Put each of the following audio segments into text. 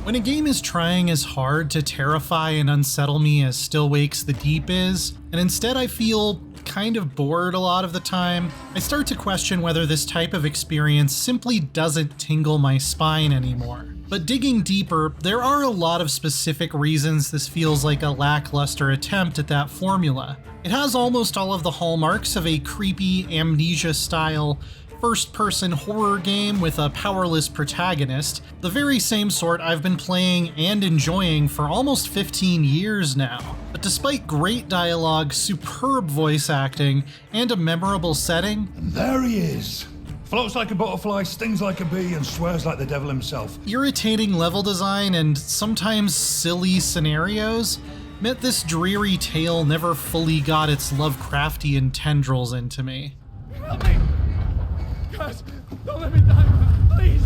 When a game is trying as hard to terrify and unsettle me as Still Wakes the Deep is, and instead I feel kind of bored a lot of the time, I start to question whether this type of experience simply doesn't tingle my spine anymore. But digging deeper, there are a lot of specific reasons this feels like a lackluster attempt at that formula. It has almost all of the hallmarks of a creepy, amnesia-style, first-person horror game with a powerless protagonist, the very same sort I've been playing and enjoying for almost 15 years now. But despite great dialogue, superb voice acting, and a memorable setting... And there he is! Floats like a butterfly, stings like a bee, and swears like the devil himself. Irritating level design and sometimes silly scenarios meant this dreary tale never fully got its Lovecraftian tendrils into me. Help me! Guys, don't let me die, please!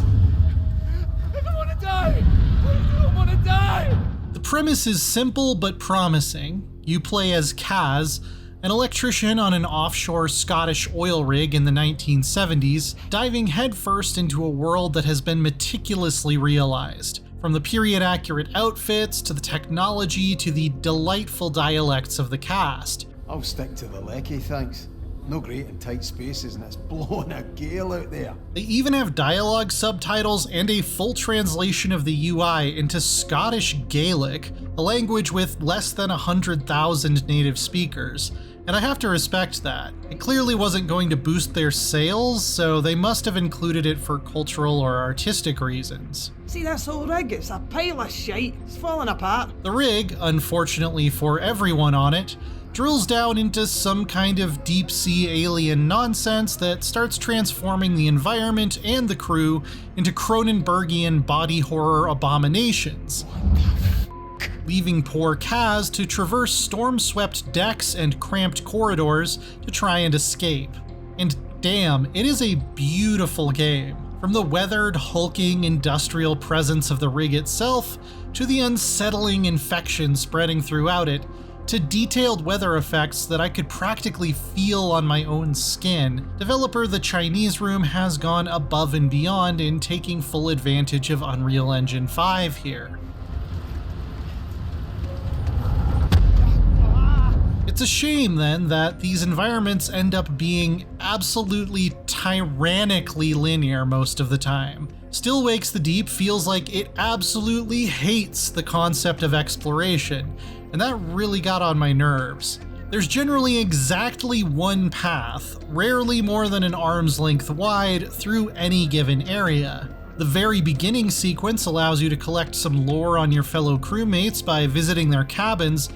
I don't want to die! I don't want to die! The premise is simple but promising. You play as Kaz, an electrician on an offshore Scottish oil rig in the 1970s, diving headfirst into a world that has been meticulously realized. From the period-accurate outfits, to the technology, to the delightful dialects of the cast. I'll stick to the lecky, thanks. No great in tight spaces and it's blowing a gale out there. They even have dialogue subtitles and a full translation of the UI into Scottish Gaelic, a language with less than 100,000 native speakers. And I have to respect that. It clearly wasn't going to boost their sales, so they must have included it for cultural or artistic reasons. See this old rig? It's a pile of shite. It's falling apart. The rig, unfortunately for everyone on it, drills down into some kind of deep-sea alien nonsense that starts transforming the environment and the crew into Cronenbergian body horror abominations, leaving poor Kaz to traverse storm-swept decks and cramped corridors to try and escape. And damn, it is a beautiful game. From the weathered, hulking, industrial presence of the rig itself, to the unsettling infection spreading throughout it, to detailed weather effects that I could practically feel on my own skin, developer The Chinese Room has gone above and beyond in taking full advantage of Unreal Engine 5 here. It's a shame then that these environments end up being absolutely tyrannically linear most of the time. Still Wakes the Deep feels like it absolutely hates the concept of exploration, and that really got on my nerves. There's generally exactly one path, rarely more than an arm's length wide, through any given area. The very beginning sequence allows you to collect some lore on your fellow crewmates by visiting their cabins,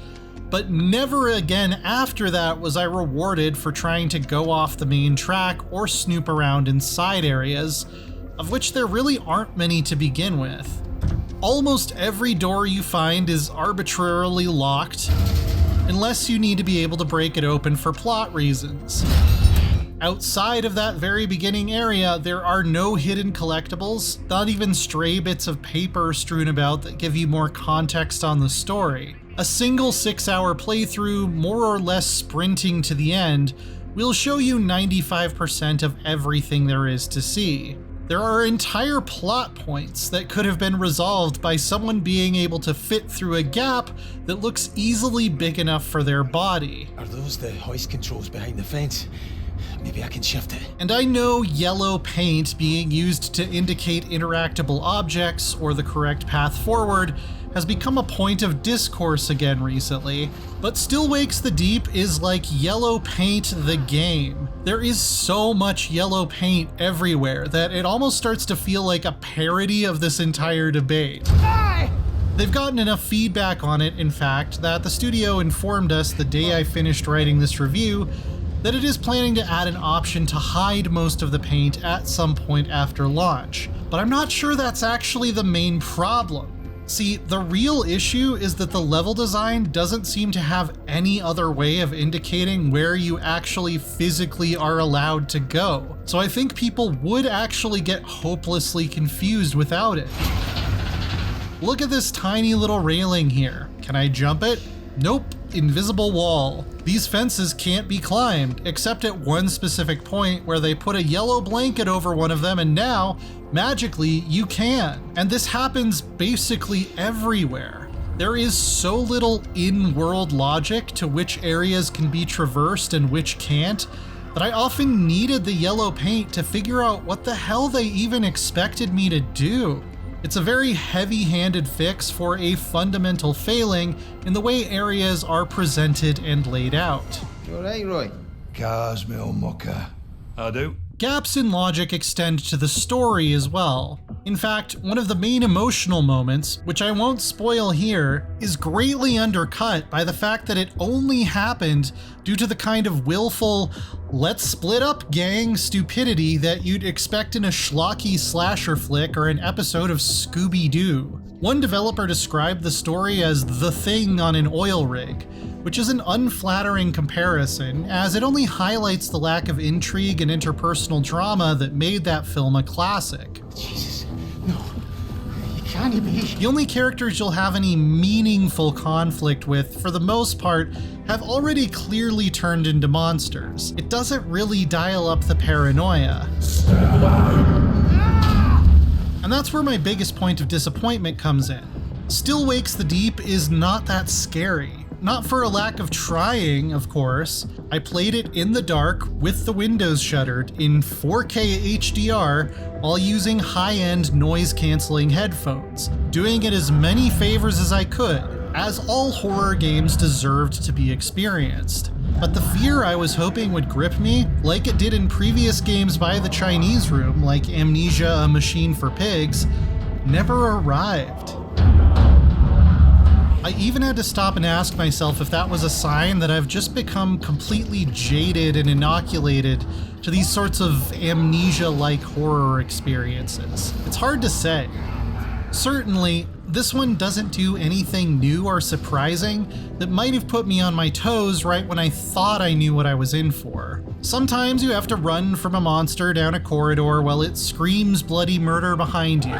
but never again after that was I rewarded for trying to go off the main track or snoop around in side areas, of which there really aren't many to begin with. Almost every door you find is arbitrarily locked, unless you need to be able to break it open for plot reasons. Outside of that very beginning area, there are no hidden collectibles, not even stray bits of paper strewn about that give you more context on the story. A single 6-hour playthrough, more or less sprinting to the end, will show you 95% of everything there is to see. There are entire plot points that could have been resolved by someone being able to fit through a gap that looks easily big enough for their body. Are those the hoist controls behind the fence? Maybe I can shift it. And I know yellow paint being used to indicate interactable objects or the correct path forward has become a point of discourse again recently, but Still Wakes the Deep is like yellow paint the game. There is so much yellow paint everywhere that it almost starts to feel like a parody of this entire debate. They've gotten enough feedback on it, in fact, that the studio informed us the day I finished writing this review that it is planning to add an option to hide most of the paint at some point after launch. But I'm not sure that's actually the main problem. See, the real issue is that the level design doesn't seem to have any other way of indicating where you actually physically are allowed to go. So I think people would actually get hopelessly confused without it. Look at this tiny little railing here. Can I jump it? Nope. invisible wall. These fences can't be climbed, except at one specific point where they put a yellow blanket over one of them, and now, magically, you can. And this happens basically everywhere. There is so little in-world logic to which areas can be traversed and which can't, that I often needed the yellow paint to figure out what the hell they even expected me to do. It's a very heavy-handed fix for a fundamental failing in the way areas are presented and laid out. You alright, Roy? Cars, me old mucker. I do. Gaps in logic extend to the story as well. In fact, one of the main emotional moments, which I won't spoil here, is greatly undercut by the fact that it only happened due to the kind of willful, let's split up gang stupidity that you'd expect in a schlocky slasher flick or an episode of Scooby-Doo. One developer described the story as the thing on an oil rig, which is an unflattering comparison, as it only highlights the lack of intrigue and interpersonal drama that made that film a classic. Jesus, no. You can't be. The only characters you'll have any meaningful conflict with, for the most part, have already clearly turned into monsters. It doesn't really dial up the paranoia. And that's where my biggest point of disappointment comes in. Still Wakes the Deep is not that scary. Not for a lack of trying, of course. I played it in the dark with the windows shuttered in 4K HDR while using high-end noise-canceling headphones, doing it as many favors as I could, as all horror games deserved to be experienced. But the fear I was hoping would grip me, like it did in previous games by the Chinese Room, like Amnesia: A Machine for Pigs, never arrived. I even had to stop and ask myself if that was a sign that I've just become completely jaded and inoculated to these sorts of amnesia-like horror experiences. It's hard to say. Certainly, this one doesn't do anything new or surprising that might have put me on my toes right when I thought I knew what I was in for. Sometimes you have to run from a monster down a corridor while it screams bloody murder behind you.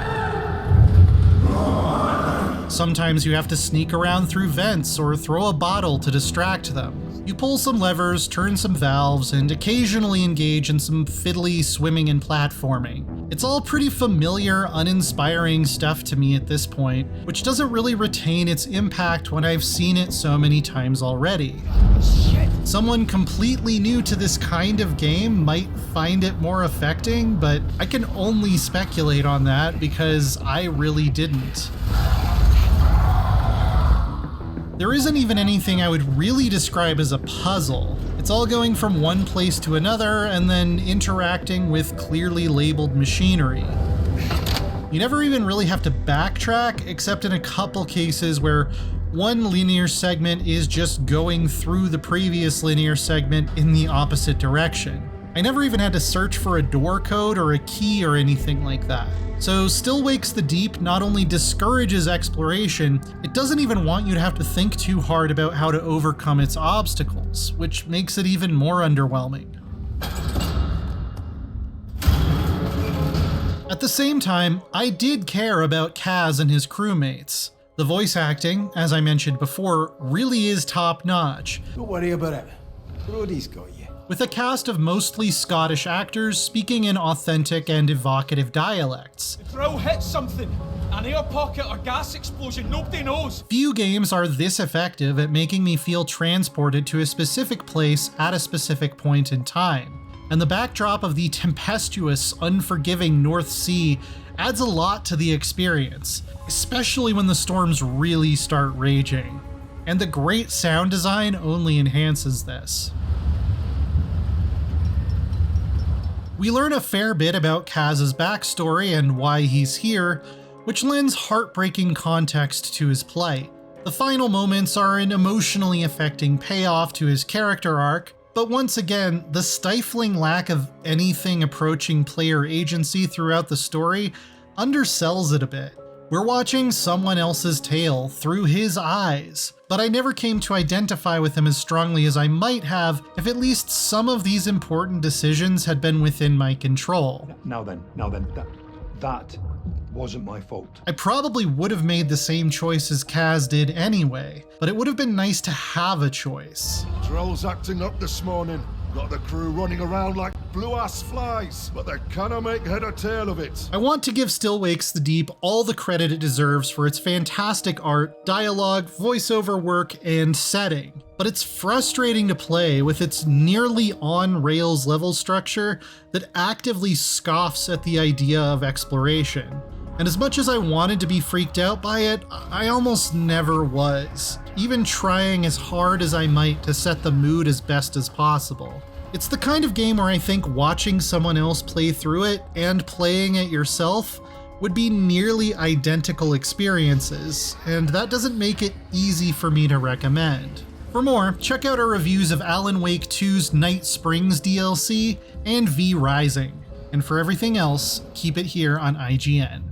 Sometimes you have to sneak around through vents or throw a bottle to distract them. You pull some levers, turn some valves, and occasionally engage in some fiddly swimming and platforming. It's all pretty familiar, uninspiring stuff to me at this point, which doesn't really retain its impact when I've seen it so many times already. Someone completely new to this kind of game might find it more affecting, but I can only speculate on that because I really didn't. There isn't even anything I would really describe as a puzzle. It's all going from one place to another and then interacting with clearly labeled machinery. You never even really have to backtrack, except in a couple cases where one linear segment is just going through the previous linear segment in the opposite direction. I never even had to search for a door code or a key or anything like that. So Still Wakes the Deep not only discourages exploration, it doesn't even want you to have to think too hard about how to overcome its obstacles, which makes it even more underwhelming. At the same time, I did care about Kaz and his crewmates. The voice acting, as I mentioned before, really is top-notch. Don't worry about it. Brody's got you. With a cast of mostly Scottish actors speaking in authentic and evocative dialects. The drill hits something. An air pocket or gas explosion, nobody knows. Few games are this effective at making me feel transported to a specific place at a specific point in time. And the backdrop of the tempestuous, unforgiving North Sea adds a lot to the experience, especially when the storms really start raging. And the great sound design only enhances this. We learn a fair bit about Kaz's backstory and why he's here, which lends heartbreaking context to his plight. The final moments are an emotionally affecting payoff to his character arc, but once again, the stifling lack of anything approaching player agency throughout the story undersells it a bit. We're watching someone else's tale through his eyes, but I never came to identify with him as strongly as I might have if at least some of these important decisions had been within my control. Now then, wasn't my fault. I probably would have made the same choice as Kaz did anyway, but it would have been nice to have a choice. Drill's acting up this morning. Got the crew running around like blue-ass flies, but they cannot make head or tail of it. I want to give Still Wakes the Deep all the credit it deserves for its fantastic art, dialogue, voiceover work, and setting. But it's frustrating to play with its nearly on-rails level structure that actively scoffs at the idea of exploration. And as much as I wanted to be freaked out by it, I almost never was, even trying as hard as I might to set the mood as best as possible. It's the kind of game where I think watching someone else play through it and playing it yourself would be nearly identical experiences, and that doesn't make it easy for me to recommend. For more, check out our reviews of Alan Wake 2's Night Springs DLC and V Rising. And for everything else, keep it here on IGN.